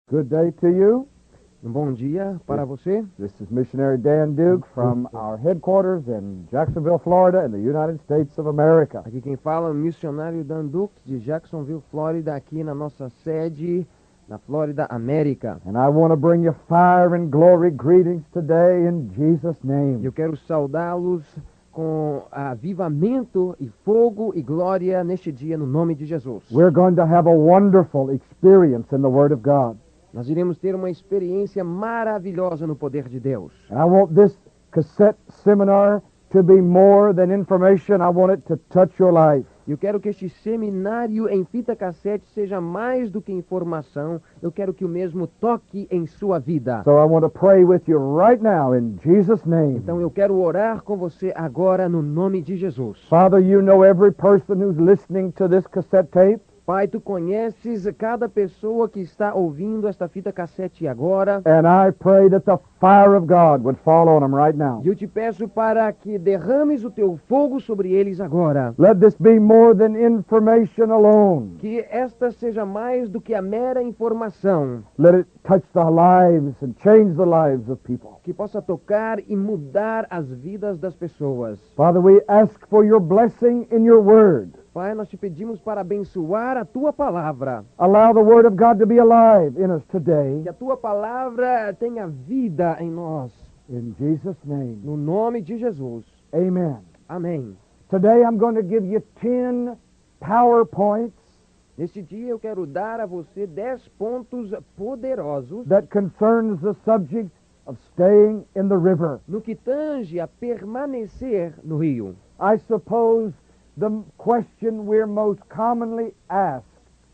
Good day to you. Bom dia para você. This is Missionary Dan Duke from our headquarters in Jacksonville, Florida, in the United States of America. Aqui quem fala é o missionário Dan Duke de Jacksonville, Flórida, aqui na nossa sede na Flórida, América. And I want to bring you fire and glory greetings today in Jesus' name. Eu quero saudá-los com avivamento e fogo e glória neste dia no nome de Jesus. We're going to have a wonderful experience in the Word of God. Nós iremos ter uma experiência maravilhosa no poder de Deus. And I want this cassette seminar to be more than information. I want it to touch your life. Eu quero que este seminário em fita cassete seja mais do que informação. Eu quero que o mesmo toque em sua vida. So I want to pray with you right now in Jesus' name. Então eu quero orar com você agora no nome de Jesus. Father, you know every person who's listening to this cassette tape. Pai, tu conheces cada pessoa que está ouvindo esta fita cassete agora. And I pray that the fire of God would fall on them right now. E eu te peço para que derrames o teu fogo sobre eles agora. Let this be more than information alone. Que esta seja mais do que a mera informação. Let it touch the lives and change the lives of people. Que possa tocar e mudar as vidas das pessoas. Father, we ask for your blessing in your word. Pai, nós te pedimos para abençoar a tua palavra. Allow the word of God to be alive in us today. Que a tua palavra tenha vida em nós. In Jesus' name. No nome de Jesus. Amen. Amém. Today I'm going to give you 10 PowerPoints Neste dia eu quero dar a você 10 pontos poderosos that concerns the subject of staying in the river. no que tange a permanecer no rio. I suppose the question we're most commonly asked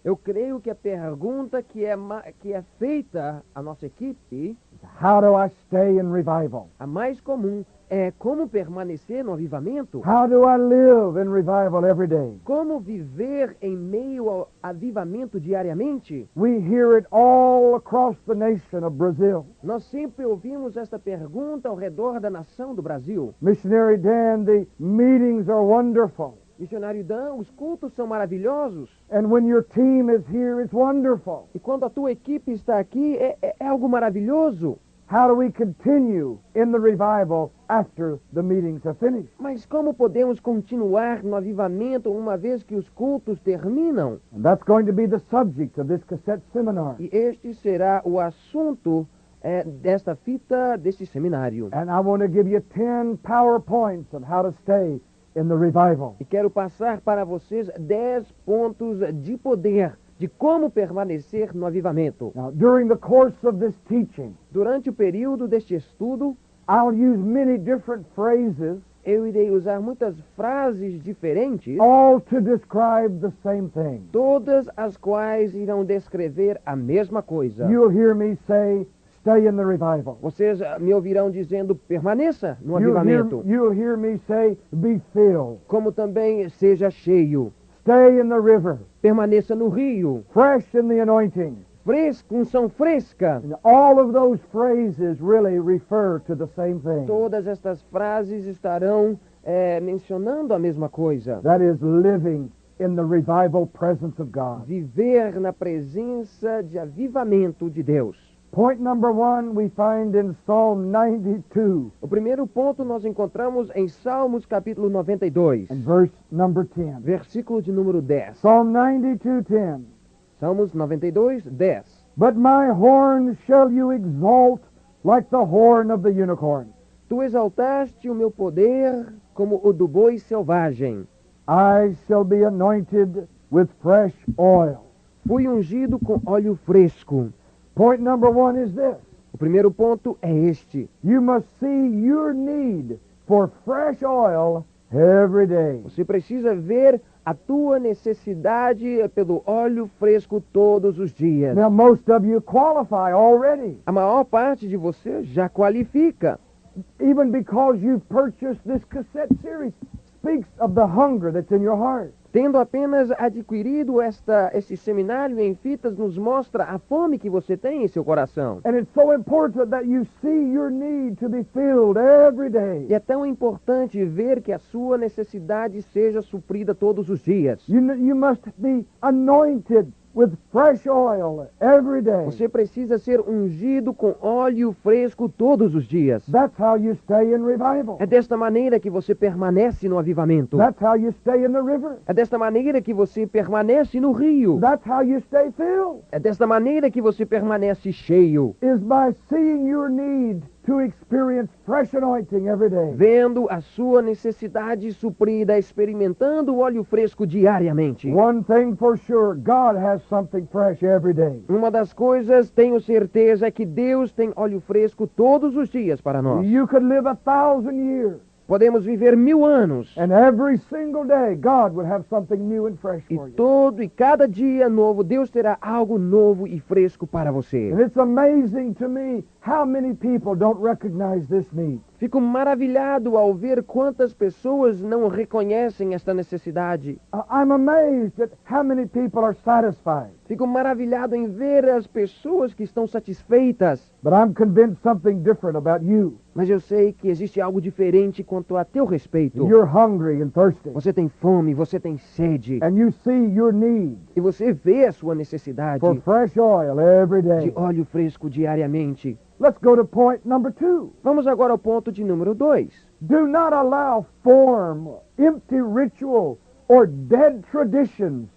Eu creio que a pergunta que é feita à nossa equipe, is, how do I stay in revival? a mais comum, é como permanecer no avivamento. How do I live in revival every day? Como viver em meio ao avivamento diariamente? We hear it all across the nation of Brazil. Nós sempre ouvimos esta pergunta ao redor da nação do Brasil. Missionary Dan, the meetings are wonderful. Missionário Dan, os cultos são maravilhosos. And when your team is here, it's wonderful. E quando a tua equipe está aqui, é algo maravilhoso. How do we continue in the revival after the meetings are finished? Mas como podemos continuar no avivamento uma vez que os cultos terminam? And that's going to be the subject of this cassette seminar. E este será o assunto desta fita, deste seminário. And I want to give you 10 PowerPoints of how to stay in the revival. E quero passar para vocês 10 pontos de poder de como permanecer no avivamento. Now, during the course of this teaching, Durante o período deste estudo, I'll use many different phrases, eu irei usar muitas frases diferentes, all to describe the same thing. todas as quais irão descrever a mesma coisa. You'll hear me say, stay in the revival. Vocês me ouvirão dizendo, permaneça no You'll avivamento. hear me say, be filled. Como também seja cheio. Stay in the river. Permaneça no rio. Fresh in the anointing. Unção fresca. And all of those phrases really refer to the same thing. Todas estas frases estarão mencionando a mesma coisa. That is living in the revival presence of God. Viver na presença de avivamento de Deus. Point number 1 we find in Psalm 92 O primeiro ponto nós encontramos em Salmos capítulo 92, and verse number 10. versículo de número 10. Psalm 92:10. Salmos 92, 10. But my horn shall you exalt like the horn of the unicorn. Tu exaltaste o meu poder como o do boi selvagem. I shall be anointed with fresh oil. Fui ungido com óleo fresco. Point number 1 is this. O primeiro ponto é este. You must see your need for fresh oil every day. Você precisa ver a tua necessidade pelo óleo fresco todos os dias. Now, most of you qualify already, A maior parte de você já qualifica. even because you've purchased this cassette series. Speaks of the hunger that's in your heart. Tendo apenas adquirido este seminário em fitas, nos mostra a fome que você tem em seu coração. And it's so important that you see your need to be filled every day. E é tão importante ver que a sua necessidade seja suprida todos os dias. You must be anointed with fresh oil every day. Você precisa ser ungido com óleo fresco todos os dias. That's how you stay in revival. É desta maneira que você permanece no avivamento. That's how you stay in the river. É desta maneira que você permanece no rio. That's how you stay filled. É desta maneira que você permanece cheio, Is by seeing your need to experience fresh anointing every day. vendo a sua necessidade suprida, experimentando o óleo fresco diariamente. One thing for sure, God has something fresh every day. Uma das coisas, tenho certeza, é que Deus tem óleo fresco todos os dias para nós. You could live 1,000 years, Podemos viver 1000 anos, and every single day, God would have something new and fresh e for you. todo e cada dia novo, Deus terá algo novo e fresco para você. And it's amazing to me how many people don't recognize this need. Fico maravilhado ao ver quantas pessoas não reconhecem esta necessidade. I'm amazed at how many people are satisfied. Fico maravilhado em ver as pessoas que estão satisfeitas. But I'm convinced something different about you. Mas eu sei que existe algo diferente quanto a teu respeito. You're hungry and thirsty, Você tem fome, você tem sede. and you see your need E você vê a sua necessidade for fresh oil every de day. óleo fresco diariamente. Let's go to point number 2. Vamos agora ao ponto de número 2. Do not allow form, empty ritual, or dead traditions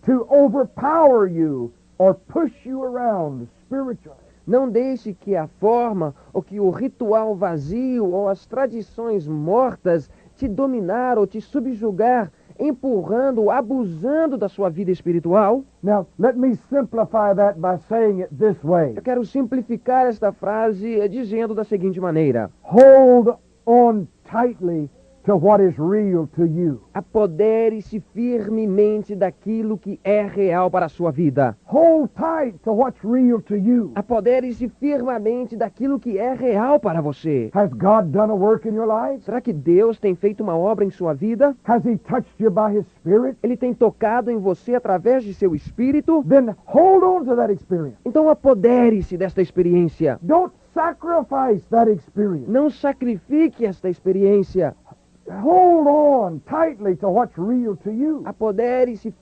to overpower you or push you around spiritually. Não deixe que a forma, ou que o ritual vazio, ou as tradições mortas te dominar ou te subjugar, empurrando, abusando da sua vida espiritual. Now, let me simplify that by saying it this way. Eu quero simplificar esta frase dizendo da seguinte maneira: Hold on tightly to what is real to you. apodere-se firmemente daquilo que é real para a sua vida. Hold tight to what's real to you. Apodere-se firmemente daquilo que é real para você. Has God done a work in your life? Será que Deus tem feito uma obra em sua vida? Has He touched you by His Spirit? Ele tem tocado em você através de seu espírito? Then hold on to that experience. Então apodere-se desta experiência. Don't sacrifice that experience. Não sacrifique esta experiência. Hold on tightly to what's real to you. Apodere-se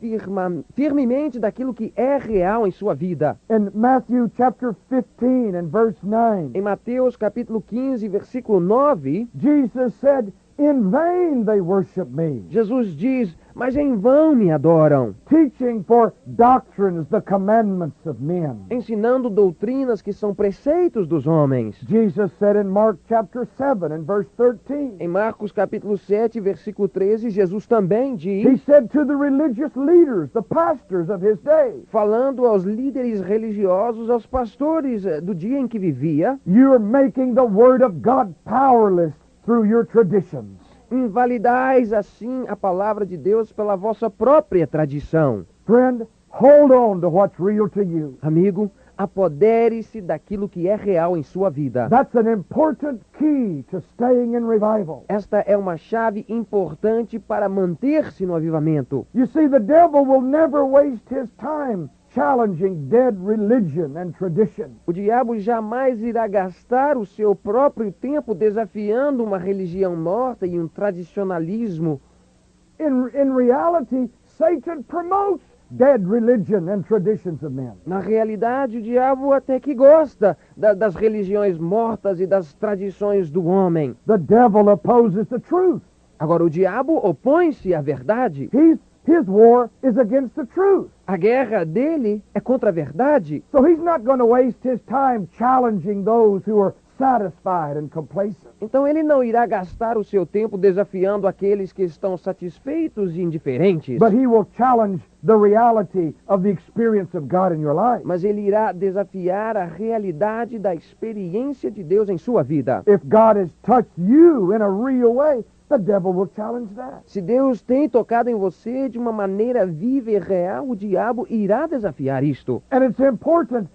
firmemente daquilo que é real em sua vida. In Matthew chapter 15 and verse 9, Em Mateus capítulo 15, versículo 9, Jesus said, "In vain they worship me, Jesus diz: mas em vão me adoram, teaching for doctrines the commandments of men." ensinando doutrinas que são preceitos dos homens. Jesus said in Mark chapter 7 and verse 13, Em Marcos capítulo 7, versículo 13, Jesus também He diz, said to the religious leaders, the pastors of His day, falando aos líderes religiosos, aos pastores do dia em que vivia: "You're making the word of God powerless through your traditions." invalidais assim a palavra de Deus pela vossa própria tradição. Friend, hold on to what's real to you. Amigo, apodere-se daquilo que é real em sua vida. That's an important key to staying in revival. Esta é uma chave importante para manter-se no avivamento. You see, the devil will never waste his time challenging dead religion and tradition. O diabo jamais irá gastar o seu próprio tempo desafiando uma religião morta e um tradicionalismo. In reality, Satan promotes dead religion and traditions of men. Na realidade, o diabo até que gosta das religiões mortas e das tradições do homem. The devil opposes the truth. Agora, o diabo opõe-se à verdade. His war is against the truth. A guerra dele é contra a verdade. So he's not going to waste his time challenging those who are satisfied and complacent. Então ele não irá gastar o seu tempo desafiando aqueles que estão satisfeitos e indiferentes. But he will challenge the reality of the experience of God in your life. Mas ele irá desafiar a realidade da experiência de Deus em sua vida. If God has touched you in a real way, the devil will challenge that. Se Deus tem tocado em você de uma maneira viva e real, o diabo irá desafiar isto. And it's important,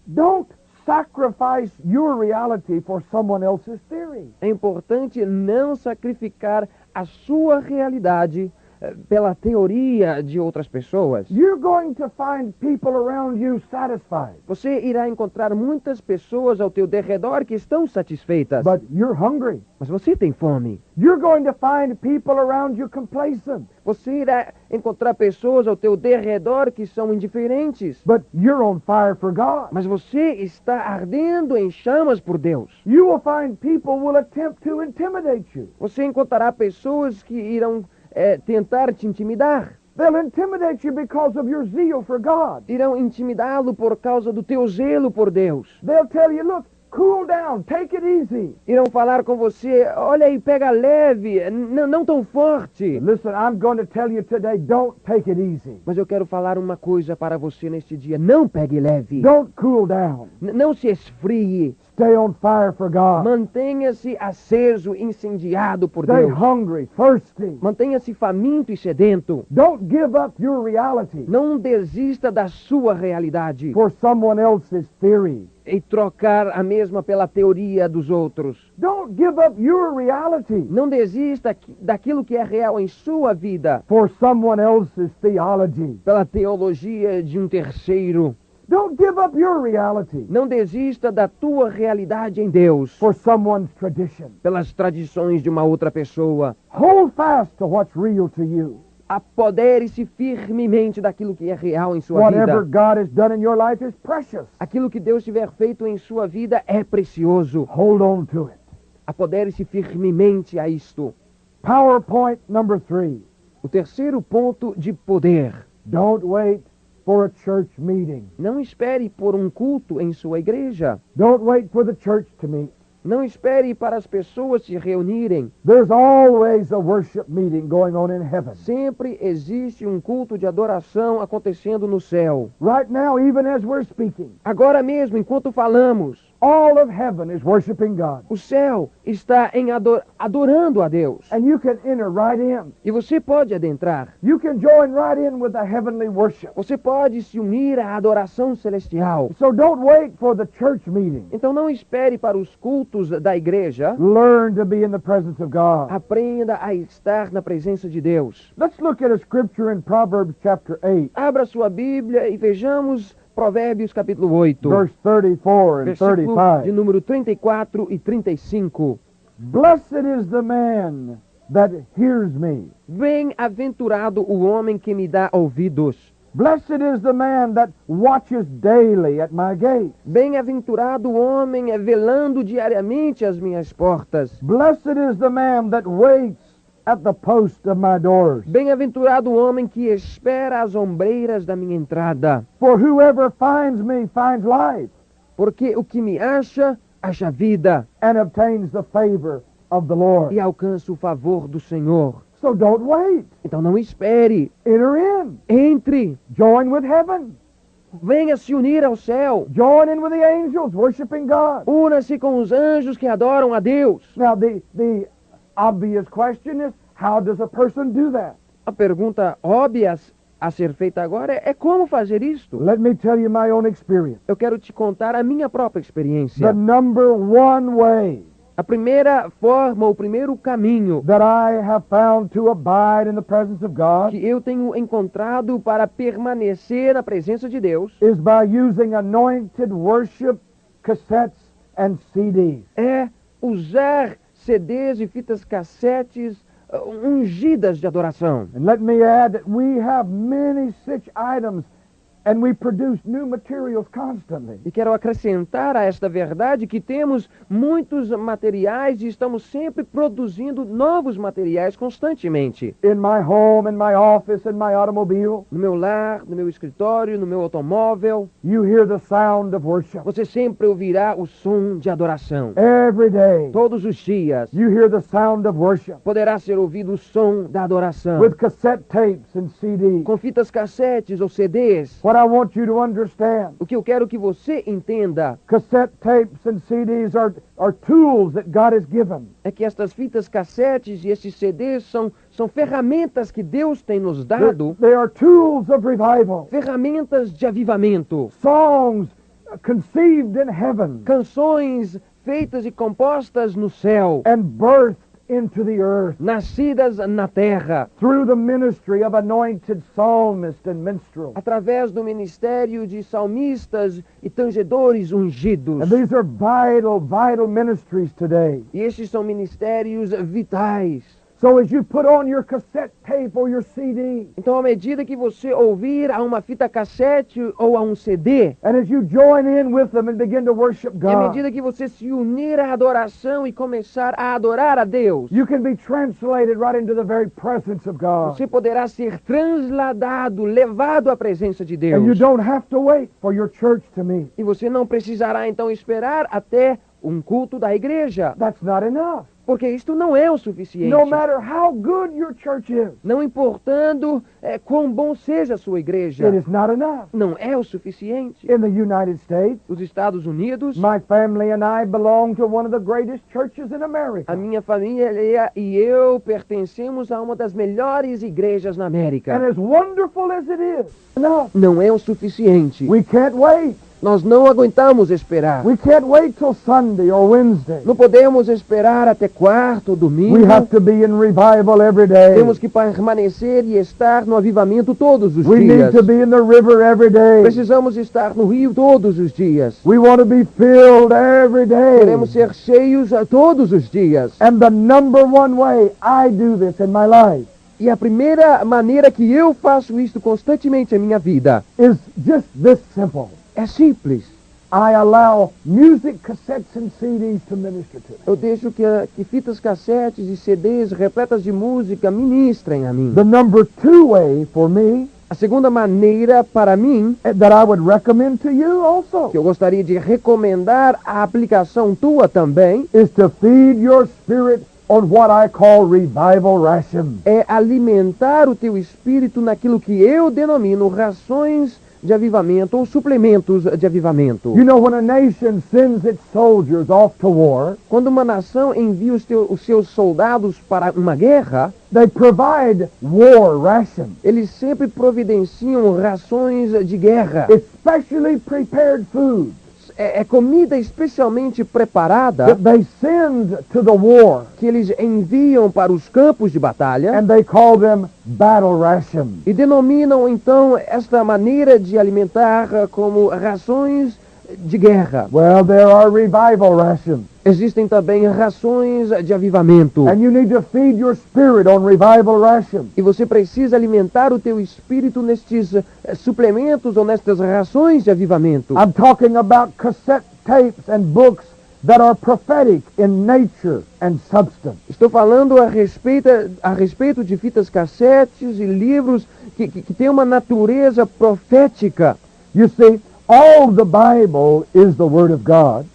don't sacrifice your reality for someone else's theory. É importante não sacrificar a sua realidade pela teoria de outras pessoas. You're going to find people around you satisfied, Você irá encontrar muitas pessoas ao teu derredor que estão satisfeitas, but you're hungry. mas você tem fome. You're going to find people around you complacent, Você irá encontrar pessoas ao teu derredor que são indiferentes, but you're on fire for God. mas você está ardendo em chamas por Deus. You will find people will attempt to intimidate you. Você encontrará pessoas que irão tentar te intimidar. They'll intimidate you because of your zeal for God. Irão intimidá-lo por causa do teu zelo por Deus. They'll tell you, look, cool down, take it easy. Irão falar com você, olha aí, pega leve, não tão forte. Listen, I'm going to tell you today, don't take it easy. Mas eu quero falar uma coisa para você neste dia, não pegue leve. Don't cool down. Não se esfrie. Stay on fire for God. Mantenha-se aceso, incendiado por Stay Deus. hungry, thirsty. Mantenha-se faminto e sedento. Don't give up your reality Não desista da sua realidade for someone else's theory. e trocar a mesma pela teoria dos outros. Don't give up your reality Não desista daquilo que é real em sua vida for someone else's theology. pela teologia de um terceiro. Don't give up your reality Não desista da tua realidade em Deus for someone's tradition. pelas tradições de uma outra pessoa. Hold fast to what's real to you. Apodere-se firmemente daquilo que é real em sua Whatever vida. God has done in your life is precious. Aquilo que Deus tiver feito em sua vida é precioso. Hold on to it. Apodere-se firmemente a isto. PowerPoint number 3. O terceiro ponto de poder. Don't wait for a church meeting. Não espere por um culto em sua igreja. Don't wait for the church to meet. Não espere para as pessoas se reunirem. There's always a worship meeting going on in heaven. Sempre existe um culto de adoração acontecendo no céu. Right now, even as we're speaking, Agora mesmo, enquanto falamos, all of heaven is worshiping God. o céu está adorando a Deus. And you can enter right in. E você pode adentrar. You can join right in with the heavenly worship. Você pode se unir à adoração celestial. So don't wait for the church meeting. Então não espere para os cultos da igreja. Learn to be in the presence of God. Aprenda a estar na presença de Deus. Let's look at a scripture in Proverbs chapter 8, Abra sua Bíblia e vejamos Provérbios capítulo 8, verse 34 and versículo de 35. número 34 e 35. Blessed is the man that hears me. Bem-aventurado o homem que me dá ouvidos. Blessed is the man that watches daily at my gate. Bem-aventurado o homem velando diariamente às minhas portas. Blessed is the man that waits at the post of my doors. Bem-aventurado o homem que espera às ombreiras da minha entrada. For whoever finds me finds life Porque o que me acha, acha vida and obtains the favor of the Lord. e alcança o favor do Senhor. So don't wait. Então não espere. Enter in. Entre. Join with heaven. Venha se unir ao céu. Join in with the angels worshiping God. Una-se com os anjos que adoram a Deus. Now the obvious question is, how does a person do that? A pergunta óbvia a ser feita agora é como fazer isto? Let me tell you my own experience. Eu quero te contar a minha própria The experiência. number one way A primeira forma, o primeiro caminho that I have found to abide in the presence of God que eu tenho encontrado para permanecer na presença de Deus is by using anointed worship cassettes and CDs. é usar CDs e fitas cassetes ungidas de adoração. And let me add that we have many such items and we produce new materials constantly. E quero acrescentar a esta verdade que temos muitos materiais e estamos sempre produzindo novos materiais constantemente. In my home, in my office, in my automobile, No meu lar, no meu escritório, no meu automóvel, you hear the sound of worship. você sempre ouvirá o som de adoração. Every day, Todos os dias you hear the sound of worship poderá ser ouvido o som da adoração. with cassette tapes and CDs. Com fitas cassetes ou CDs. What I want you to understand, O que eu quero que você entenda cassette tapes and CDs are tools that God has given. é que estas fitas cassetes e estes CDs são ferramentas que Deus tem nos dado, They are tools of revival. ferramentas de avivamento, Songs conceived in heaven canções feitas e compostas no céu and birthed into the earth nascidas na terra, through the ministry of anointed psalmists and minstrels. através do ministério de salmistas e tangedores ungidos. And these are vital, vital ministries today. E estes são ministérios vitais. So as you put on your cassette tape or your CD, Então, à medida que você ouvir a uma fita cassete ou a um CD, and as you join in with them and begin to worship e à God, medida que você se unir à adoração e começar a adorar a Deus, you can be translated right into the very presence of God. você poderá ser transladado, levado à presença de And you Deus. don't have to wait for your church to meet. E você não precisará então esperar até um culto da igreja, That's not enough. porque isto não é o suficiente. No matter how good your church is, Não importando quão bom seja a sua igreja, it is not enough. não é o suficiente. In the United States, Os Estados Unidos, my family and I belong to one of the greatest churches in a America. minha família e eu pertencemos a uma das melhores igrejas na And América. as wonderful as it is, enough. Não é o suficiente. We can't wait. Nós não aguentamos esperar. We can't wait till Sunday or Wednesday. Não podemos esperar até quarta ou domingo. We have to be in revival every day. Temos que permanecer e estar no avivamento todos os We need dias. to be in the river every day. Precisamos estar no rio todos os dias. We want to be filled every day. Queremos ser cheios todos os dias. And the number one way I do this in my life E a primeira maneira que eu faço isto constantemente em minha vida is just this simple. é simples. I allow music cassettes and CDs to minister to me. Eu deixo que fitas cassetes e CDs repletas de música ministrem a mim. The number two way for me A segunda maneira para mim, that I would recommend to you also que eu gostaria de recomendar a aplicação tua também, is to feed your spirit on what I call revival rations. é alimentar o teu espírito naquilo que eu denomino rações de avivamento ou suplementos de avivamento. You know, when a nation sends its soldiers off to war, Quando uma nação envia os seus soldados para uma guerra, they provide war rations, eles sempre providenciam rações de guerra. especially prepared food É comida especialmente preparada that they send to the war, que eles enviam para os campos de batalha and they call them battle rations. e denominam então esta maneira de alimentar como rações de guerra. Well, there are revival rations, Existem também rações de avivamento. and you need to feed your spirit on revival rations. E você precisa alimentar o teu espírito nestes suplementos ou nestas rações de avivamento. I'm talking about cassette tapes and books that are prophetic in nature and substance. Estou falando a respeito de fitas cassetes e livros que têm uma natureza profética. You see, all the Bible is the Word of God,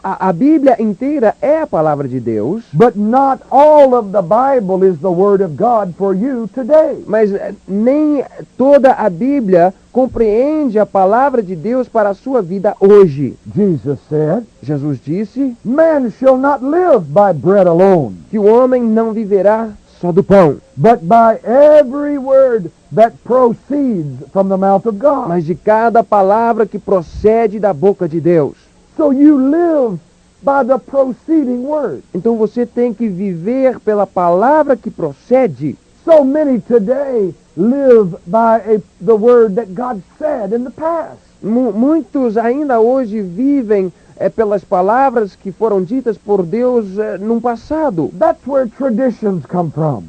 A Bíblia inteira é a palavra de Deus, but not all of the Bible is the Word of God for you today. mas nem toda a Bíblia compreende a palavra de Deus para a sua vida hoje. Jesus said, Jesus disse man shall not live by bread alone, que o homem não viverá só do pão, but by every word that proceeds from the mouth of God. mas de cada palavra que procede da boca de Deus. So you live by the proceeding word. Então você tem que viver pela palavra que procede. So many today live by the word that God said in the past. Muitos ainda hoje vivem pelas palavras que foram ditas por Deus no passado. That's where traditions come from.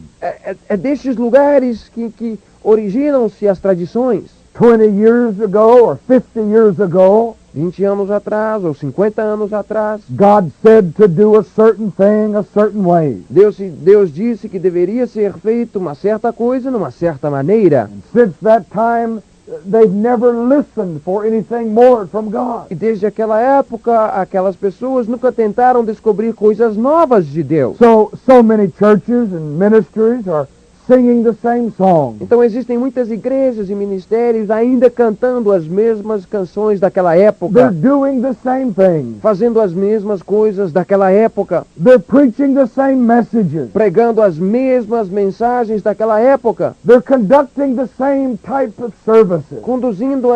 É destes lugares que originam-se as tradições. 20 years ago or 50 years ago, 20 anos atrás ou 50 anos atrás, God said to do a certain thing a certain way. Deus disse que deveria ser feito uma certa coisa numa certa maneira. Since that time, they've never listened for anything more from God. E desde aquela época, aquelas pessoas nunca tentaram descobrir coisas novas de Deus. So many churches and ministries are singing the same song. Então existem muitas igrejas e ministérios ainda cantando as mesmas canções daquela They're época, doing the same thing. fazendo as mesmas coisas daquela época, They're preaching the same messages. pregando as mesmas mensagens daquela época, They're conducting the same type of services. conduzindo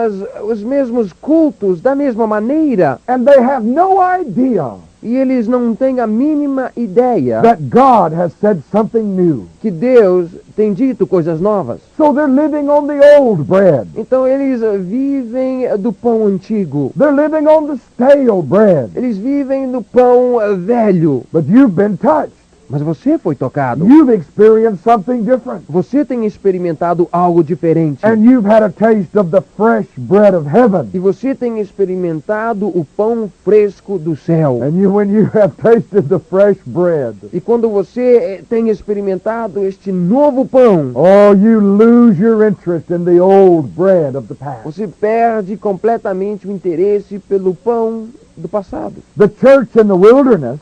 os mesmos cultos da mesma maneira. And they have no idea E eles não têm a mínima ideia that God has said something new. que Deus tem dito coisas novas. So they're living on the old bread. Então eles vivem do pão antigo. They're living on the stale bread. Eles vivem do pão velho. But you've been touched. Mas você foi tocado. You've experienced something different. Você tem experimentado algo diferente. And you've had a taste of the fresh bread of heaven. E você tem experimentado o pão fresco do céu. And when you have tasted the fresh bread, E quando você tem experimentado este novo pão, oh, you lose your interest in the old bread of the past. você perde completamente o interesse pelo pão do passado. The church in the wilderness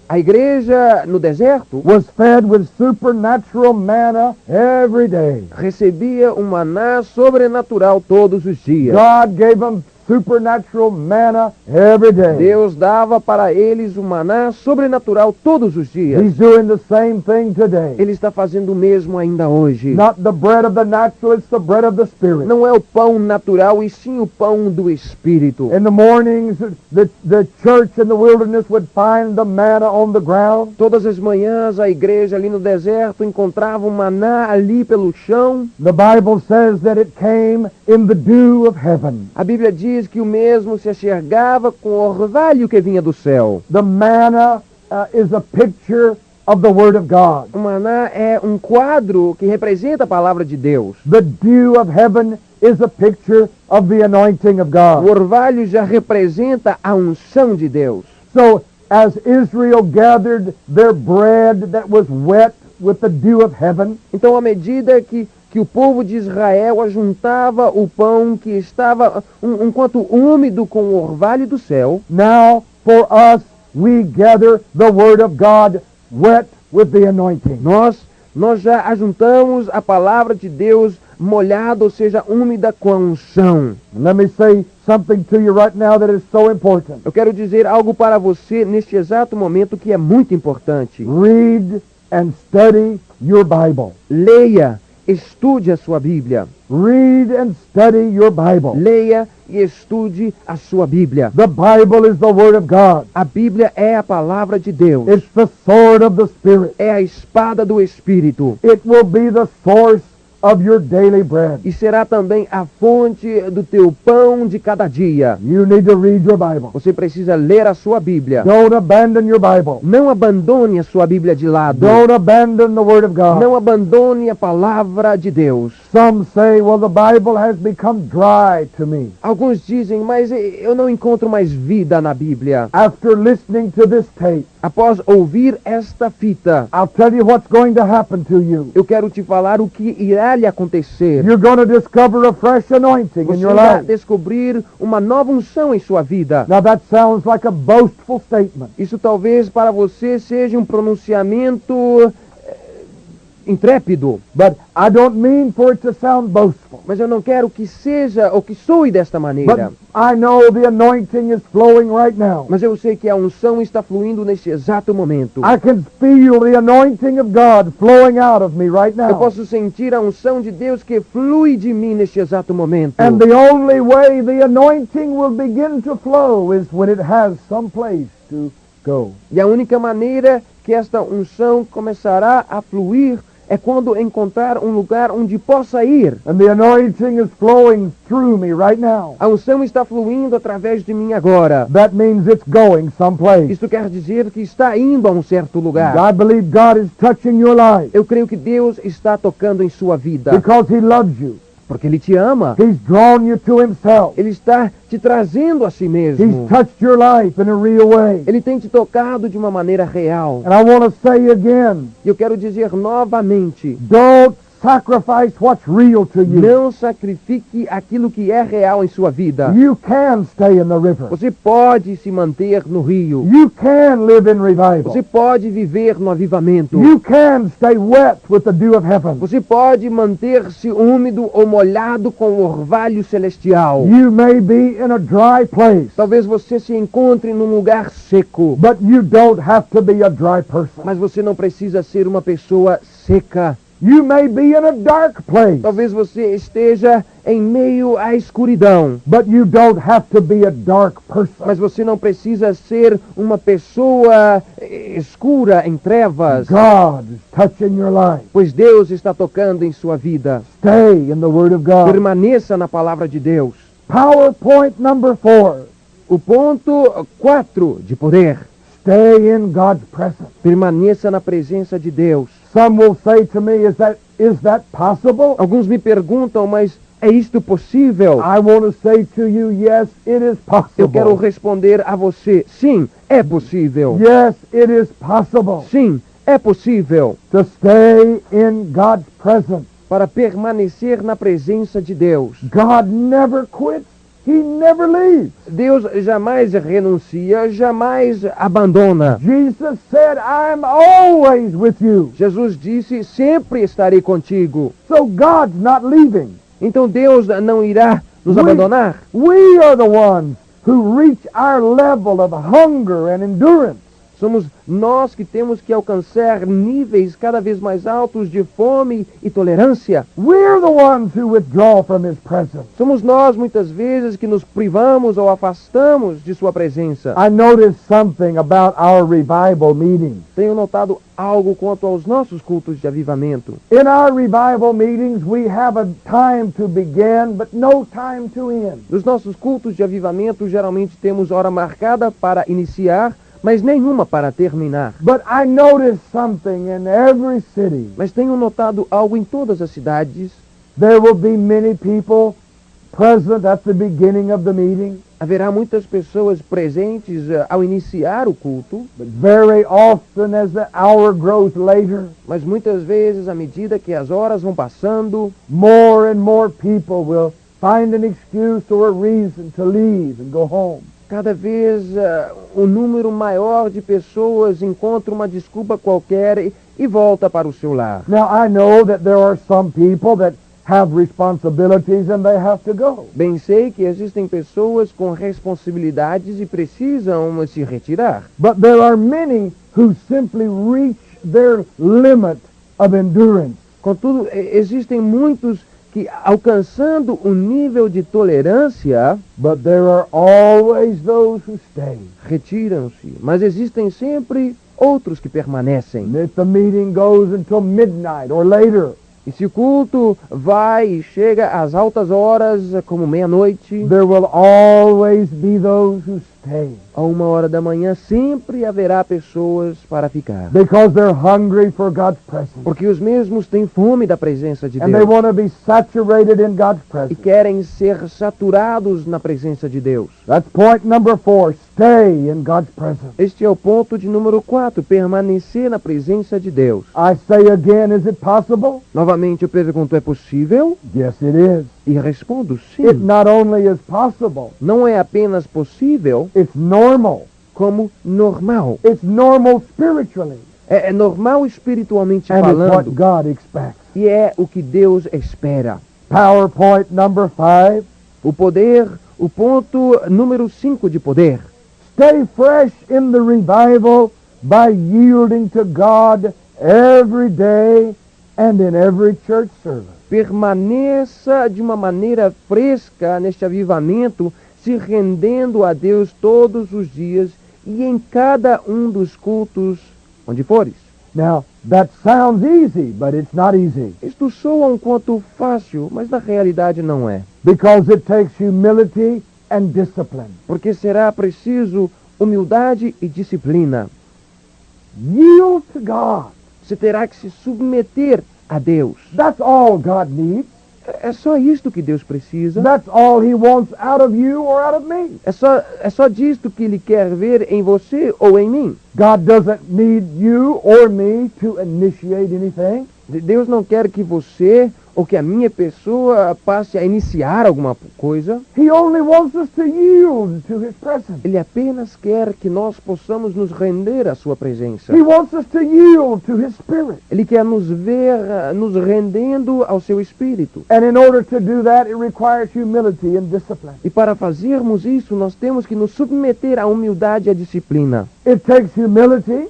A igreja no deserto was fed with supernatural manna every day. recebia um maná sobrenatural todos os dias. God gave them supernatural manna every day. Deus dava para eles o maná sobrenatural todos os dias. He's doing the same thing today. Ele está fazendo o mesmo ainda hoje. Not the bread of the natural, it's the bread of the Spirit. Não é o pão natural, e sim o pão do Espírito. In the mornings, the church in the wilderness would find the manna on the ground. Todas as manhãs a igreja ali no deserto encontrava um maná ali pelo chão. The Bible says that it came in the dew of heaven. A Bíblia diz que o mesmo se enxergava com o orvalho que vinha do céu. The manna is a picture of the Word of God. O maná é um quadro que representa a palavra de Deus. The dew of heaven is a picture of the anointing of O God. orvalho já representa a unção de Deus. So, as Israel gathered their bread that was wet with the dew of heaven, Então, à medida que o povo de Israel ajuntava o pão que estava um quanto úmido com o orvalho do céu, now for us we gather the Word of God wet with the anointing. nós já ajuntamos a palavra de Deus molhada, ou seja, úmida com a unção. Let me say something to you right now that is so important. Eu quero dizer algo para você neste exato momento que é muito importante. Read and study your Bible. Leia, estude a sua Bíblia. Read and study your Bible. Leia e estude a sua Bíblia. The Bible is the Word of God. A Bíblia é a palavra de Deus. It's the sword of the Spirit. É a espada do Espírito. It will be the source of your daily bread. E será também a fonte do teu pão de cada dia. You need to read your Bible. Você precisa ler a sua Bíblia. Don't abandon your Bible. Não abandone a sua Bíblia de lado. Don't abandon the Word of God. Não abandone a palavra de Deus. Some say, well, the Bible has become dry to me. Alguns dizem, mas eu não encontro mais vida na Bíblia. After listening to this tape, Após ouvir esta fita, I'll tell you what's going to happen to you. eu quero te falar o que irá lhe acontecer. You're going to discover a fresh anointing in Você your vai life. descobrir uma nova unção em sua vida. Now that sounds like a boastful statement. Isso talvez para você seja um pronunciamento intrépido, But I don't mean for it to sound boastful. mas eu não quero que seja ou que soe desta maneira. But I know the anointing is flowing right now. Mas eu sei que a unção está fluindo neste exato momento. I can feel the anointing of God flowing out of me right Eu now. posso sentir a unção de Deus que flui de mim neste exato momento. And the only way the anointing will begin to flow is when it has some place to go. E a única maneira que esta unção começará a fluir é quando encontrar um lugar onde possa ir. And the anointing is flowing through me right now. A unção está fluindo através de mim agora. That means it's going someplace. Isso quer dizer que está indo a um certo lugar. I believe God is touching your life Eu creio que Deus está tocando em sua vida, because He loves you. porque Ele te ama. He's drawn you to Himself. Ele está te trazendo a si He's mesmo. touched your life in a real way. Ele tem te tocado de uma maneira real. And I want to say again, E eu quero dizer novamente, don't sacrifice what's real to you. não sacrifique aquilo que é real em sua vida. You can stay in the river. Você pode se manter no rio. You can live in revival. Você pode viver no avivamento. You can stay wet with the dew of heaven. Você pode manter-se úmido ou molhado com o orvalho celestial. You may be in a dry place, Talvez você se encontre num lugar seco, but you don't have to be a dry person. mas você não precisa ser uma pessoa seca. You may be in a dark place, Talvez você esteja em meio à escuridão, but you don't have to be a dark person. mas você não precisa ser uma pessoa escura em trevas, God is touching your life. pois Deus está tocando em sua vida. Stay in the Word of God. Permaneça na palavra de Deus. PowerPoint number 4. O ponto 4 de poder. Stay in God's presence. Permaneça na presença de Deus. Some will say to me, is that possible? Alguns me perguntam, mas é isto possível? I want to say to you, yes, it is Eu quero possible. responder a você, sim, é possível. Yes, it is possible Sim, é possível to stay in God's presence. para permanecer na presença de Deus. God never quits. He never leaves. Deus jamais renuncia, jamais abandona. Jesus said, I'm always with you. Jesus disse, sempre estarei contigo. So God's not leaving. Então Deus não irá nos abandonar. We are the ones who reach our level of hunger and endurance. Somos nós que temos que alcançar níveis cada vez mais altos de fome e tolerância. We're the ones who withdraw from His presence. Somos nós, muitas vezes, que nos privamos ou afastamos de sua presença. I noticed something about our revival meetings. Tenho notado algo quanto aos nossos cultos de avivamento. In our revival meetings, we have a time to begin, but no time to end. Nos nossos cultos de avivamento, geralmente temos hora marcada para iniciar, mas nenhuma para terminar. But I noticed something in every city. Mas tenho notado algo em todas as cidades. There will be many people present at the beginning of the meeting, Haverá muitas pessoas presentes ao iniciar o culto, but very often as the hour grows later, mas muitas vezes, à medida que as horas vão passando, more and more people will find an excuse or a reason to leave and go home. cada vez um número maior de pessoas encontra uma desculpa qualquer e volta para o seu lar. Now I know that there are some people that have responsibilities and they have to go. Bem sei que existem pessoas com responsabilidades e precisam se retirar. But there are many who simply reach their limit of endurance. Contudo, existem muitos que, alcançando um nível de tolerância, But there are always those who stay. retiram-se. Mas existem sempre outros que permanecem. And if the meeting goes until midnight or later, E se o culto vai e chega às altas horas, como meia-noite, there will always be those who stay. a 1 da manhã, sempre haverá pessoas para ficar. Because they're hungry for God's presence. Porque os mesmos têm fome da presença de And they Deus. want to be saturated in God's E presence. querem ser saturados na presença de Deus. That's point number 4. Stay in God's presence. Este é o ponto de número 4, permanecer na presença de Deus. I say again, is it possible? Novamente eu pergunto, é possível? Yes, it is. E respondo, It sim. not only is possible, Não é apenas possível, it's normal. como normal. It's normal spiritually. É normal espiritualmente And it's what falando. God expects. E é o que Deus espera. PowerPoint number 5. O poder, o ponto número 5 de poder. Stay fresh in the revival by yielding to God every day and in every church service. Permaneça de uma maneira fresca neste avivamento, se rendendo a Deus todos os dias e em cada um dos cultos onde fores. Now, that sounds easy, but it's not easy Isto soa um quanto fácil, mas na realidade não é. because it takes humility and discipline. Porque será preciso humildade e disciplina. Yield to God. Você terá que se submeter a Deus. That's all God needs. É só isto que Deus precisa. That's all He wants out of you or out of me. É só disto que Ele quer ver em você ou em mim. God doesn't need you or me to initiate anything. Deus não quer que você ou que a minha pessoa passe a iniciar alguma coisa. He only wants us to yield to His presence. Ele apenas quer que nós possamos nos render à sua presença. He wants us to yield to His Spirit. Ele quer nos ver nos rendendo ao seu Espírito. And in order to do that, it requires humility and discipline. E para fazermos isso, nós temos que nos submeter à humildade e à disciplina. It takes humility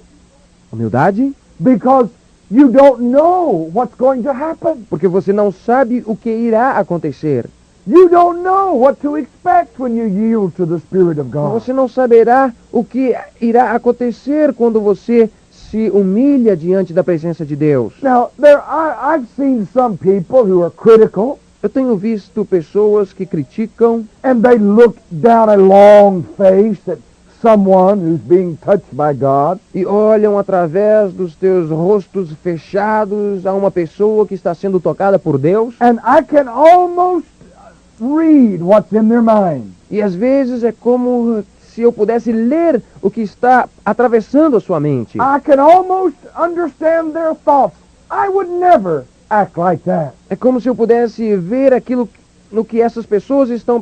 Humildade, because You don't know what's going to happen. Porque você não sabe o que irá acontecer. You don't know what to expect when you yield to the Spirit of God. Você não saberá o que irá acontecer quando você se humilha diante da presença de Deus. Now, I've seen some people who are critical, Eu tenho visto pessoas que criticam and they look down a long face at someone who's being touched by God, e olham através dos teus rostos fechados a uma pessoa que está sendo tocada por Deus. and I can almost read what's in their mind. E às vezes é como se eu pudesse ler o que está atravessando a sua mente. I can almost understand their thoughts. I would never act like that. É como se eu pudesse ver aquilo no que essas pessoas estão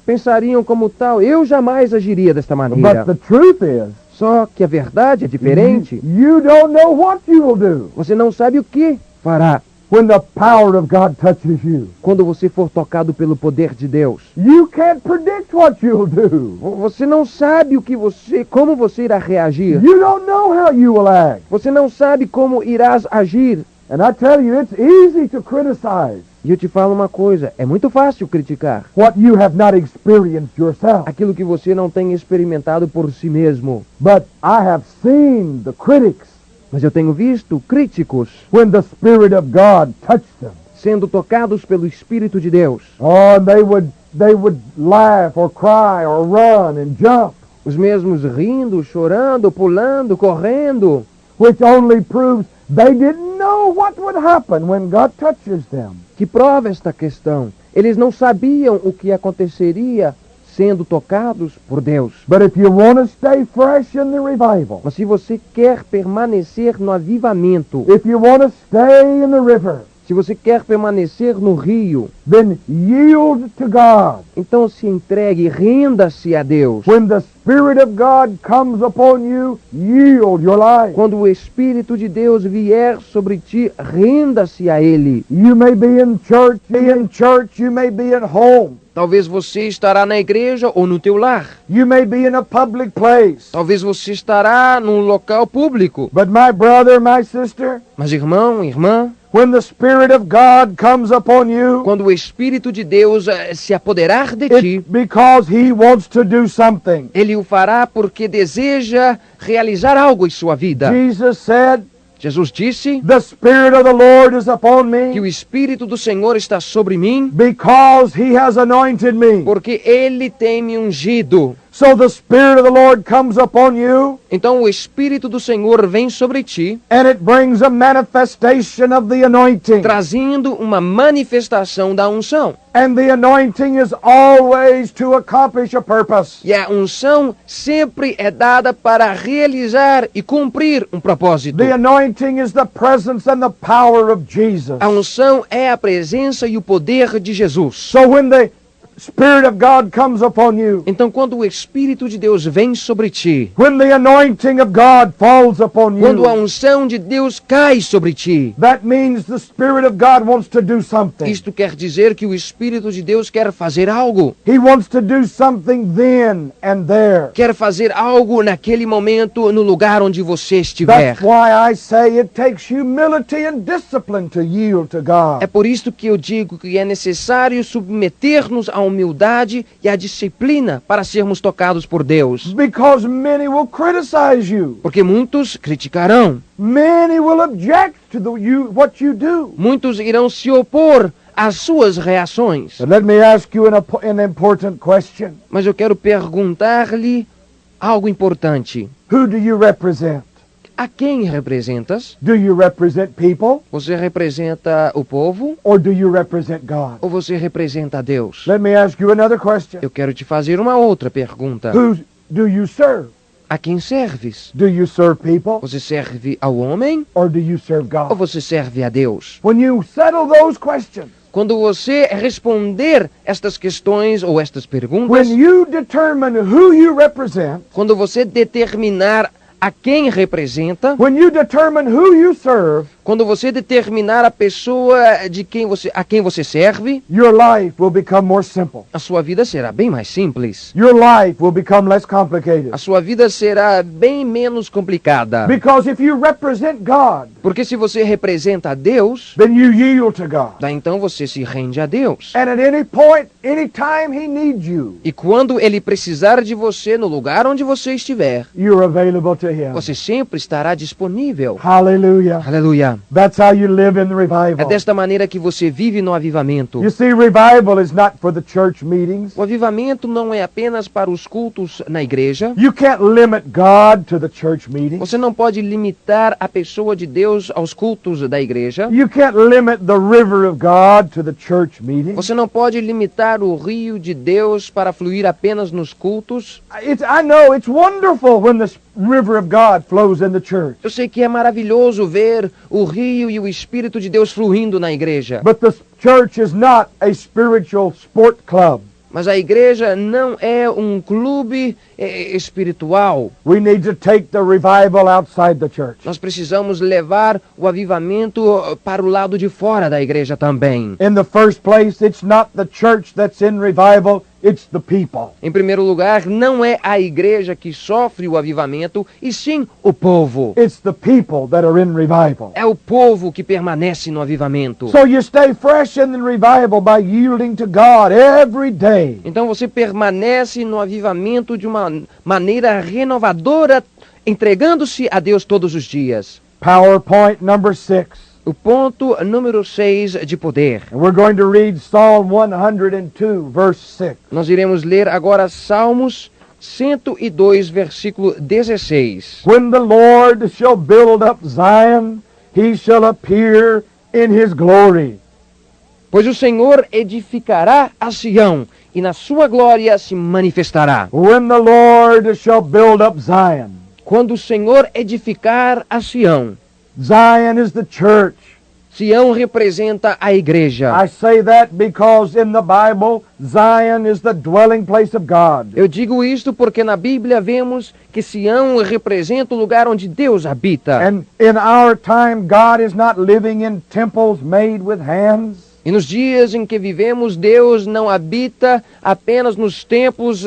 pensariam como tal. Eu jamais agiria desta maneira. But the truth is, Só que a verdade é diferente. you don't know what you will do Você não sabe o que fará when the power of God touches you. quando você for tocado pelo poder de Deus. You can't predict what you'll do. Você não sabe como você irá reagir. You don't know how you will act. Você não sabe como irás agir. And I tell you, it's easy to criticize E eu te falo uma coisa, é muito fácil criticar what you have not experienced yourself. aquilo que você não tem experimentado por si mesmo. But I have seen the critics, Mas eu tenho visto críticos when the Spirit of God touched them, sendo tocados pelo Espírito de Deus. oh, and they would laugh or cry or run and jump, Os mesmos rindo, chorando, pulando, correndo, which only proves they didn't know what would happen when God touches them. que prova esta questão. Eles não sabiam o que aconteceria sendo tocados por Deus. But if you want to stay fresh in the revival, Mas se você quer permanecer no avivamento, if you want to stay in the river, se você quer permanecer no rio, then yield to God. então se entregue, renda-se a Deus. When the Spirit of God comes upon you, yield your life. Quando o Espírito de Deus vier sobre ti, renda-se a Ele. You may be in church, you may be at home. Talvez você estará na igreja ou no teu lar. You may be in a public place. Talvez você estará num local público. But my brother, my sister, Mas irmão, irmã, when the Spirit of God comes upon you, quando o Espírito de Deus se apoderar de ti, it's because He wants to do something. Ele o fará porque deseja realizar algo em sua vida. Jesus said, Jesus disse the Spirit of the Lord is upon que o me Espírito do Senhor está sobre mim because He has anointed me. porque Ele tem me ungido. So the Spirit of the Lord comes upon you, Então o Espírito do Senhor vem sobre ti, and it brings a manifestation of the anointing. trazendo uma manifestação da unção. And the anointing is always to accomplish a purpose. E a unção sempre é dada para realizar e cumprir um propósito. The anointing is the presence and the power of Jesus. A unção é a presença e o poder de Jesus. So when the Spirit of God comes upon you, Então, quando o Espírito de Deus vem sobre ti, when the anointing of God falls upon quando a you, unção de Deus cai sobre ti, that means the Spirit of God wants to do something. isto quer dizer que o Espírito de Deus quer fazer algo. He wants to do something then and there. Quer fazer algo naquele momento, no lugar onde você estiver. That's why I say it takes humility and discipline to yield to God. É por isso que eu digo que é necessário submeter-nos à humildade e à disciplina para sermos tocados por Deus. Because many will criticize you. Porque muitos criticarão, Many will object to what you do. muitos irão se opor às suas reações. But let me ask you an important question. Mas eu quero perguntar-lhe algo importante. Who do you represent? A quem representas? Do you represent people Você representa o povo or do you represent God? ou você representa a Deus? Let me ask you another question. Eu quero te fazer uma outra pergunta. Who do you serve? A quem serves? Do you serve people Você serve ao homem or do you serve ou God? você serve a Deus? When you settle those questions, Quando você responder estas questões ou estas perguntas, when you determine who you represent, quando você determinar a quem representa, when you determine who you serve, Quando você determinar a pessoa a quem você serve, your life will become more simple. a sua vida será bem mais simples. Your life will become less complicated. A sua vida será bem menos complicada. Because if you represent God, Porque se você representa a Deus, then you yield to God. daí então você se rende a Deus. And at any point, any time He needs you, E quando Ele precisar de você no lugar onde você estiver, you're available to Him. você sempre estará disponível. Hallelujah. Aleluia. That's how you live in the É revival. desta maneira que você vive no avivamento. You see, revival is not for the church meetings. O avivamento não é apenas para os cultos na igreja. You can't limit God to the church meetings. Você não pode limitar a pessoa de Deus aos cultos da igreja. You can't limit the river of God to the church meetings. Você não pode limitar o rio de Deus para fluir apenas nos cultos. I know it's wonderful when the river of God flows in the church. Eu sei que é maravilhoso ver o rio e o Espírito de Deus fluindo na igreja. But the church is not a spiritual sport club. Mas a igreja não é um clube espiritual. We need to take the revival outside the church. Nós precisamos levar o avivamento para o lado de fora da igreja também. In the first place, it's not the church that's in revival, it's the people. Em primeiro lugar, não é a igreja que sofre o avivamento, e sim o povo. It's the people that are in revival. É o povo que permanece no avivamento. So you stay fresh in the revival by yielding to God every day. Então você permanece no avivamento de uma maneira renovadora, entregando-se a Deus todos os dias. PowerPoint number 6. O ponto número 6 de poder. And we're going to read Psalm 102, verse 6. Nós iremos ler agora Salmos 102, versículo 16. When the Lord shall build up Zion, he shall appear in his glory. Pois o Senhor edificará a Sião, e na sua glória se manifestará. When the Lord shall build up Zion. Quando o Senhor edificar a Sião, Zion is the church. Sião representa a igreja. I say that because in the Bible, Zion is the dwelling place of God. Eu digo isto porque na Bíblia vemos que Sião representa o lugar onde Deus habita. And in our time, God is not living in temples made with hands. E nos dias em que vivemos, Deus não habita apenas nos templos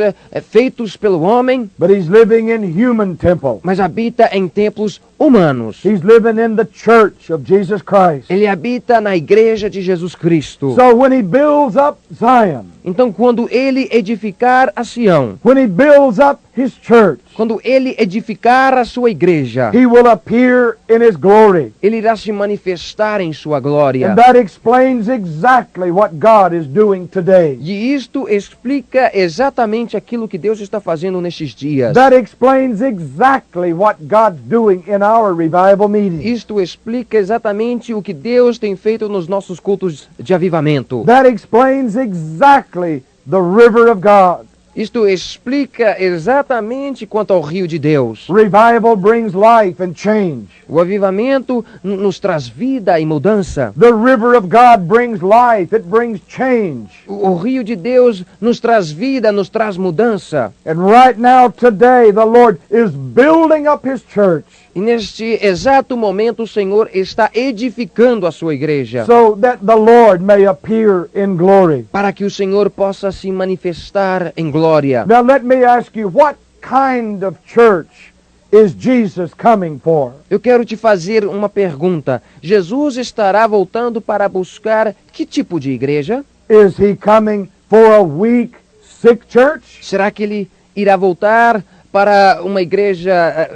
feitos pelo homem, But he's living in human temple. mas habita em templos humanos. He's living in the church of Jesus Christ. Ele habita na igreja de Jesus Cristo. So when he builds up Zion, Então, quando ele edificar a Sião, when he builds up his church, quando ele edificar a sua igreja, he will appear in his glory. ele irá se manifestar em sua glória. And that explains exactly what God is doing today. E isto explica exatamente aquilo que Deus está fazendo nestes dias. That explains exactly what God's doing in our revival meetings. Isto explica exatamente o que Deus tem feito nos nossos cultos de avivamento. That explains exactly the river of God. Isto explica exatamente quanto ao rio de Deus. Revival brings life and change. O avivamento nos traz vida e mudança. The river of God brings life, it brings change. O rio de Deus nos traz vida, nos traz mudança. And right now, today, the Lord is building up his church E neste exato momento o Senhor está edificando a sua igreja, so that the Lord may appear in glory. para que o Senhor possa se manifestar em glória. Now let me ask you, what kind of church is Jesus coming for? Eu quero te fazer uma pergunta. Jesus estará voltando para buscar que tipo de igreja? Is he coming for a weak, sick church? Será que ele irá voltar para uma igreja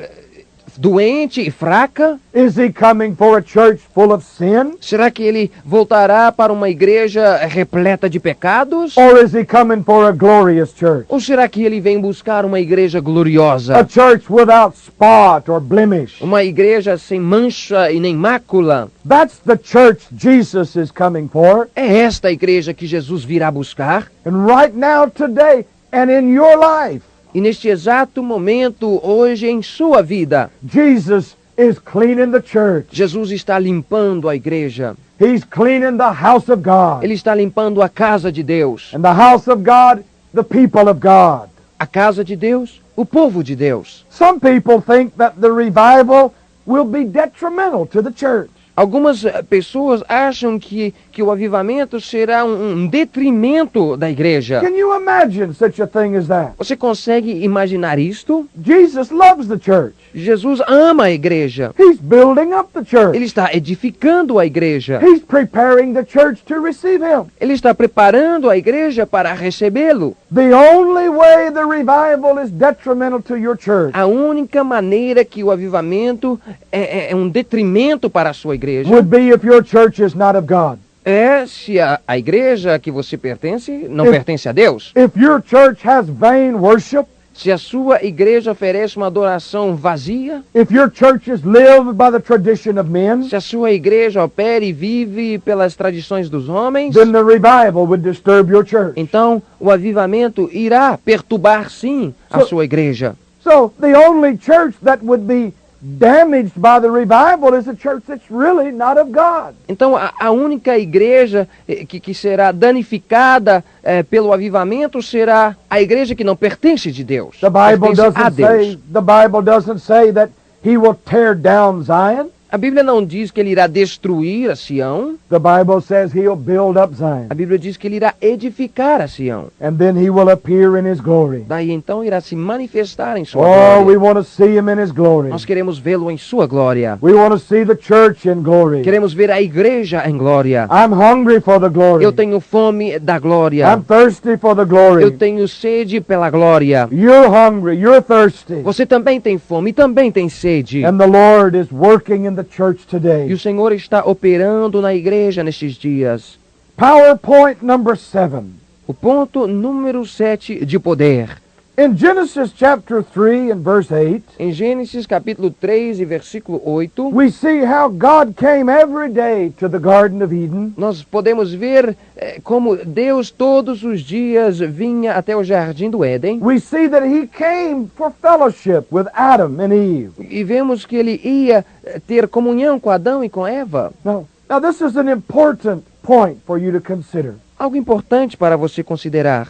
doente e fraca? Is he coming for a church full of sin? Será que ele voltará para uma igreja repleta de pecados? Or is he coming for a glorious church? Ou será que ele vem buscar uma igreja A gloriosa? church without spot or blemish? Uma igreja sem mancha e nem mácula? That's the church Jesus is coming for. É esta a igreja que Jesus virá buscar? And right now, today, and in your life, E neste exato momento, hoje em sua vida, Jesus is cleaning the church. Jesus está limpando a igreja. He's cleaning the house of God. Ele está limpando a casa de Deus. And the house of God, the people of God. A casa de Deus, o povo de Deus. Some people think that the revival will be detrimental to the church. Algumas pessoas acham que o avivamento será um detrimento da igreja. Can you imagine such a thing as that? Você consegue imaginar isto? Jesus loves the church. Jesus ama a igreja. He's building up the church. Ele está edificando a igreja. He's preparing the church to receive him. Ele está preparando a igreja para recebê-lo. The only way the revival is detrimental to your church A única maneira que o avivamento é um detrimento para a sua igreja would be if your church is not of God. é se a igreja a que você pertence não pertence a Deus. If your church has vain worship, Se a sua igreja oferece uma adoração vazia, if your churches live by the tradition of men, se a sua igreja opera e vive pelas tradições dos homens, then the revival would disturb your church. então o avivamento irá perturbar sim a sua igreja. So the only church that would be damaged by the revival is a church that's really not of God. Então a única igreja que será danificada pelo avivamento será a igreja que não pertence de Deus. The Bible Pertence a Deus. doesn't say that he will tear down Zion. A Bíblia não diz que ele irá destruir a Sião. The Bible says he'll build up Zion. A Bíblia diz que ele irá edificar a Sião. And then he will appear in his glory. Daí então irá se manifestar em sua Oh, we glória. want to see him in his glory. Nós queremos vê-lo em sua glória. We want to see the church in glory. Queremos ver a igreja em glória. I'm hungry for the glory. Eu tenho fome da glória. I'm thirsty for the glory. Eu tenho sede pela glória. You're hungry. You're thirsty. Você também tem fome e também tem sede. And the Lord is working in the church today. E o Senhor está operando na igreja nestes dias. PowerPoint number 7. O ponto número 7 de poder. In Genesis chapter 3 and verse 8, Em Gênesis capítulo 3 e versículo 8, we see how God came every day to the Garden of Eden nós podemos ver como Deus todos os dias vinha até o jardim do Éden. we see that he came for fellowship with Adam and Eve. E vemos que ele ia ter comunhão com Adão e com Eva. Now this is an important point for you to consider. Algo importante para você considerar.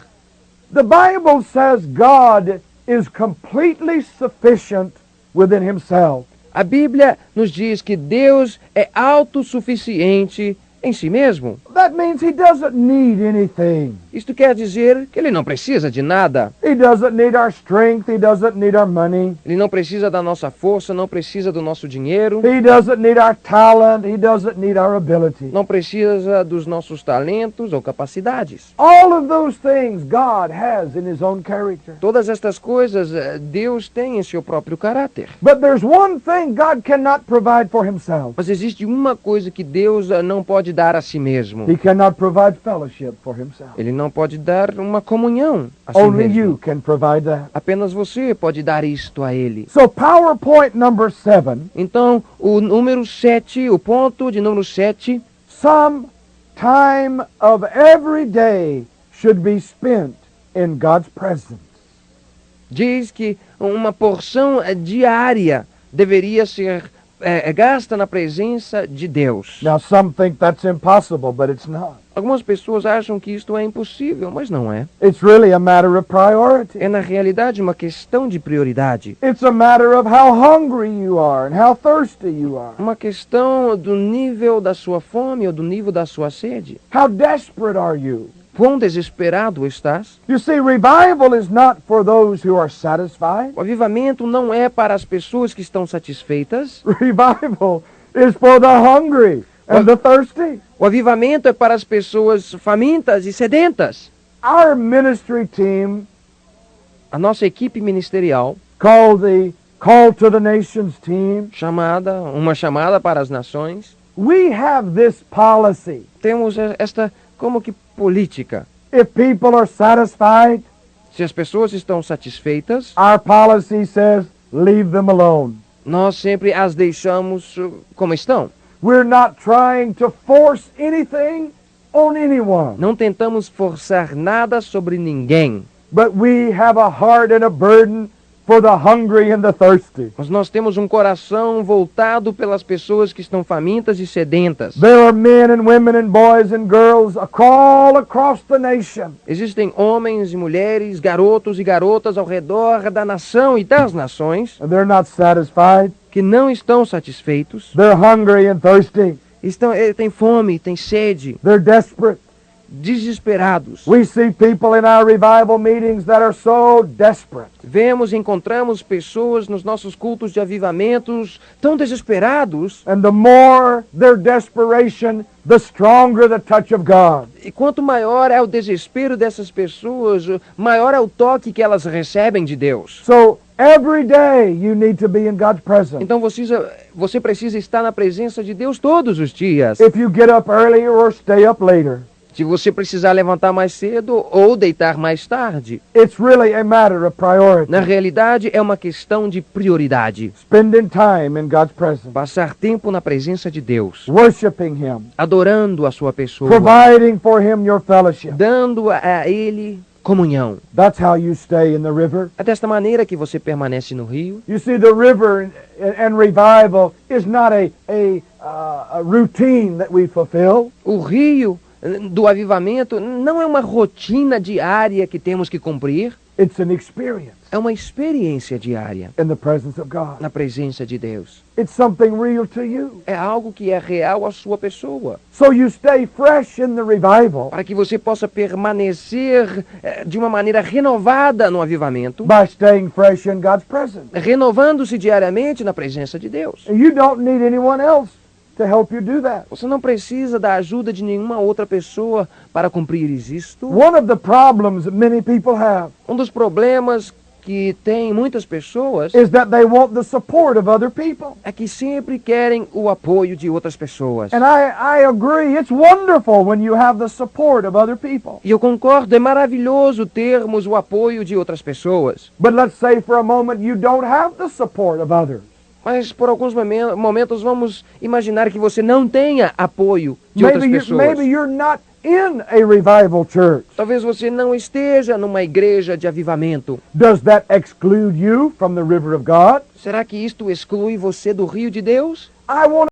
The Bible says God is completely sufficient within himself. A Bíblia nos diz que Deus é autossuficiente em si mesmo. That means he doesn't need anything. Isto quer dizer que ele não precisa de nada. He doesn't need our strength. He doesn't need our money. Ele não precisa da nossa força, não precisa do nosso dinheiro, He doesn't need our talent. He doesn't need our ability. não precisa dos nossos talentos ou capacidades. All of those things God has in his own character. Todas estas coisas Deus tem em seu próprio caráter. But there's one thing God cannot provide for himself. Mas existe uma coisa que Deus não pode dar a si mesmo. He cannot provide fellowship for himself. Ele não pode dar uma comunhão a si Only mesmo. you can provide that. Apenas você pode dar isto a Ele. So PowerPoint number 7, Então, o número 7, o ponto de número 7, some time of every day should be spent in God's presence. diz que uma porção diária deveria ser gasta na presença de Deus. Now some think that's impossible, but it's not. Algumas pessoas acham que isto é impossível, mas não é. It's really a matter of priority. É na realidade uma questão de prioridade. It's a matter of how hungry you are and how thirsty you are. Uma questão do nível da sua fome ou do nível da sua sede. How desperate are you? Quão desesperado estás? You see, revival is not for those who are satisfied. O avivamento não é para as pessoas que estão satisfeitas. Revival is for the hungry and the thirsty. O avivamento é para as pessoas famintas e sedentas. Our ministry team, A nossa equipe ministerial, called the Call to the Nations team, uma chamada para as nações, we have this policy. temos esta como que política. If people are satisfied, Se as pessoas estão satisfeitas, our policy says, leave them alone. nós sempre as deixamos como estão. We're not trying to force anything on anyone, Não tentamos forçar nada sobre ninguém, but we have a heart and a burden for the hungry and the thirsty. mas nós temos um coração voltado pelas pessoas que estão famintas e sedentas. There are men and women and boys and girls all across the nation Existem homens e mulheres, garotos e garotas ao redor da nação e das nações and they're not satisfied. que não estão satisfeitos, They're hungry and thirsty. têm fome, têm sede, They're desperate. desesperados. We see people in our revival meetings that are so desperate. Vemos e encontramos pessoas nos nossos cultos de avivamentos tão desesperados, And the more their desperation, the stronger the touch of God. e quanto maior é o desespero dessas pessoas, maior é o toque que elas recebem de Deus. So every day you need to be in God's presence. Então você precisa estar na presença de Deus todos os dias. If you get up earlier or stay up later, Se você precisar levantar mais cedo ou deitar mais tarde, it's really a matter of priority. na realidade é uma questão de prioridade. Spending time in God's presence, Passar tempo na presença de Deus, worshiping Him, adorando a sua pessoa, providing for Him your fellowship. dando a Ele comunhão. That's how you stay in the river. É desta maneira que você permanece no rio. You see, the river and revival is not a routine that we fulfill. O rio do avivamento não é uma rotina diária que temos que cumprir, It's an experience é uma experiência diária in the presence of God. na presença de Deus. It's something real to you. É algo que é real à sua pessoa, So you stay fresh in the revival para que você possa permanecer de uma maneira renovada no avivamento, by staying fresh in God's presence. renovando-se diariamente na presença de Deus. And you don't need anyone else to help you do that. Você não precisa da ajuda de nenhuma outra pessoa para cumprir isto. One of the problems that many people have Um dos problemas que tem muitas pessoas is that they want the support of other people. é que sempre querem o apoio de outras pessoas. And I agree, it's wonderful when you have the support of other people. E eu concordo, é maravilhoso termos o apoio de outras pessoas. But let's say for a moment you don't have the support of others. Mas por alguns momentos vamos imaginar que você não tenha apoio de outras pessoas. Maybe you're not in a revival church. Talvez você não esteja numa igreja de avivamento. Does that exclude you from the river of God? Será que isto exclui você do rio de Deus? I want